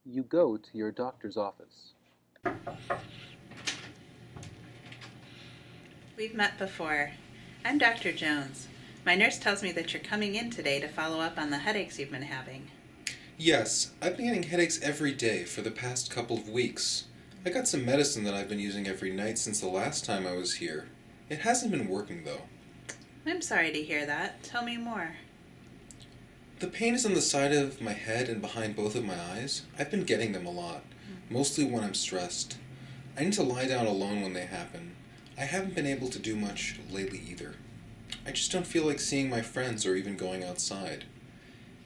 You go to your doctor's office. We've met before. I'm Dr. Jones. My nurse tells me that you're coming in today to follow up on the headaches you've been having. Yes, I've been getting headaches every day for the past couple of weeks. I got some medicine that I've been using every night since the last time I was here. It hasn't been working though. I'm sorry to hear that. Tell me more. The pain is on the side of my head and behind both of my eyes. I've been getting them a lot, mostly when I'm stressed. I need to lie down alone when they happen. I haven't been able to do much lately either. I just don't feel like seeing my friends or even going outside.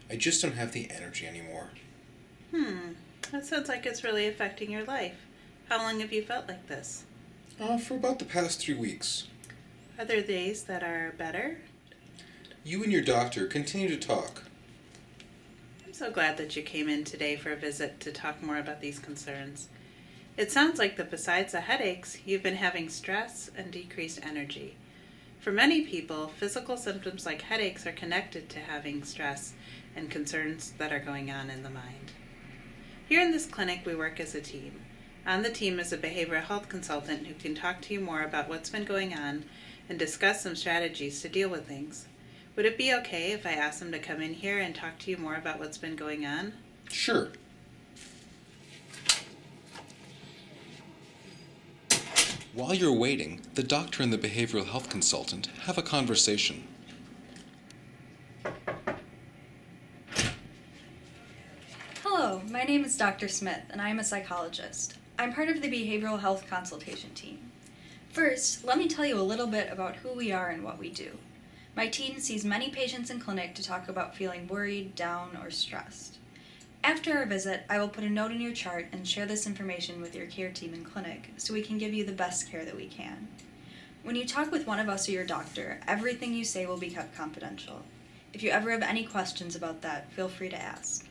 I just don't have the energy anymore. That sounds like it's really affecting your life. How long have you felt like this? For about the past 3 weeks. Are there days that are better? You and your doctor continue to talk. I'm so glad that you came in today for a visit to talk more about these concerns. It sounds like that besides the headaches, you've been having stress and decreased energy. For many people, physical symptoms like headaches are connected to having stress and concerns that are going on in the mind. Here in this clinic, we work as a team. On the team is a behavioral health consultant who can talk to you more about what's been going on and discuss some strategies to deal with things. Would it be okay if I asked them to come in here and talk to you more about what's been going on? Sure. While you're waiting, the doctor and the behavioral health consultant have a conversation. Hello, my name is Dr. Smith, and I am a psychologist. I'm part of the behavioral health consultation team. First, let me tell you a little bit about who we are and what we do. My team sees many patients in clinic to talk about feeling worried, down, or stressed. After our visit, I will put a note in your chart and share this information with your care team in clinic so we can give you the best care that we can. When you talk with one of us or your doctor, everything you say will be kept confidential. If you ever have any questions about that, feel free to ask.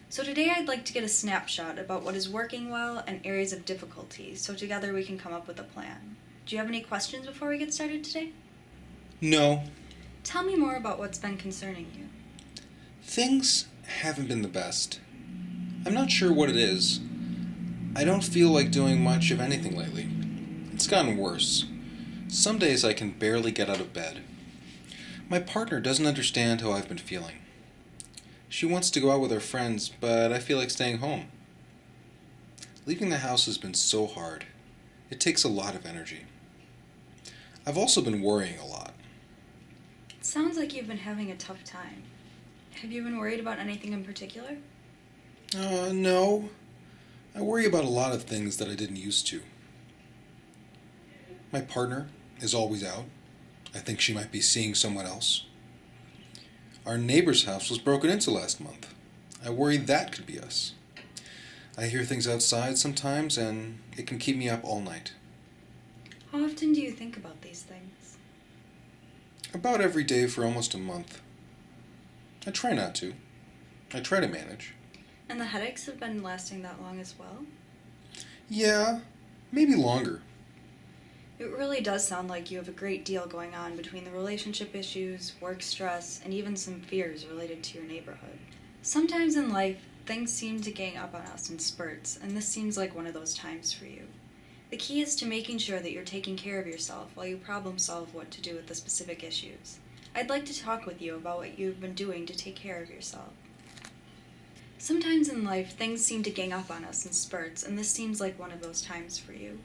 So today I'd like to get a snapshot about what is working well and areas of difficulty so together we can come up with a plan. Do you have any questions before we get started today? No, Tell me more about what's been concerning you. things haven't been the best. I'm not sure what it is. I don't feel like doing much of anything lately. It's gotten worse. Some days I can barely get out of bed. My partner doesn't understand how I've been feeling. She wants to go out with her friends, but I feel like staying home. Leaving the house has been so hard. It takes a lot of energy. I've also been worrying a lot. It sounds like you've been having a tough time. Have you been worried about anything in particular? No. I worry about a lot of things that I didn't used to. My partner is always out. I think she might be seeing someone else. Our neighbor's house was broken into last month. I worry that could be us. I hear things outside sometimes, and it can keep me up all night. How often do you think about these things? About every day for almost a month. I try not to. I try to manage. And the headaches have been lasting that long as well? Yeah, maybe longer. It really does sound like you have a great deal going on between the relationship issues, work stress, and even some fears related to your neighborhood. Sometimes in life, things seem to gang up on us in spurts, and this seems like one of those times for you. The key is to making sure that you're taking care of yourself while you problem solve what to do with the specific issues. I'd like to talk with you about what you've been doing to take care of yourself. Sometimes in life, things seem to gang up on us in spurts, and this seems like one of those times for you.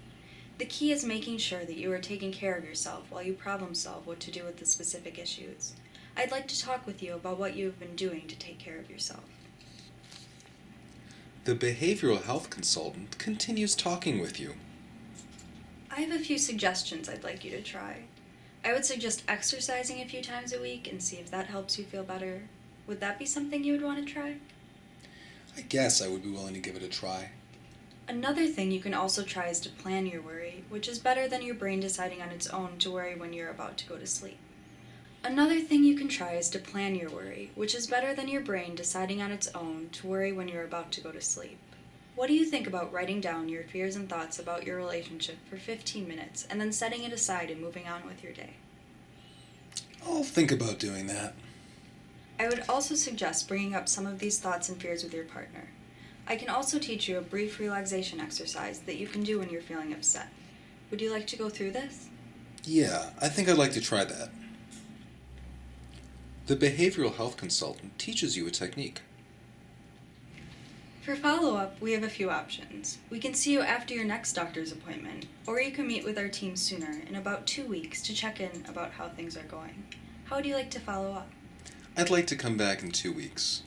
The key is making sure that you are taking care of yourself while you problem solve what to do with the specific issues. I'd like to talk with you about what you have been doing to take care of yourself. The behavioral health consultant continues talking with you. I have a few suggestions I'd like you to try. I would suggest exercising a few times a week and see if that helps you feel better. Would that be something you would want to try? I guess I would be willing to give it a try. Another thing you can also try is to plan your worry, which is better than your brain deciding on its own to worry when you're about to go to sleep. Another thing you can try is to plan your worry, which is better than your brain deciding on its own to worry when you're about to go to sleep. What do you think about writing down your fears and thoughts about your relationship for 15 minutes and then setting it aside and moving on with your day? I'll think about doing that. I would also suggest bringing up some of these thoughts and fears with your partner. I can also teach you a brief relaxation exercise that you can do when you're feeling upset. Would you like to go through this? Yeah, I think I'd like to try that. The behavioral health consultant teaches you a technique. For follow-up, we have a few options. We can see you after your next doctor's appointment, or you can meet with our team sooner, in about 2 weeks, to check in about how things are going. How would you like to follow up? I'd like to come back in 2 weeks.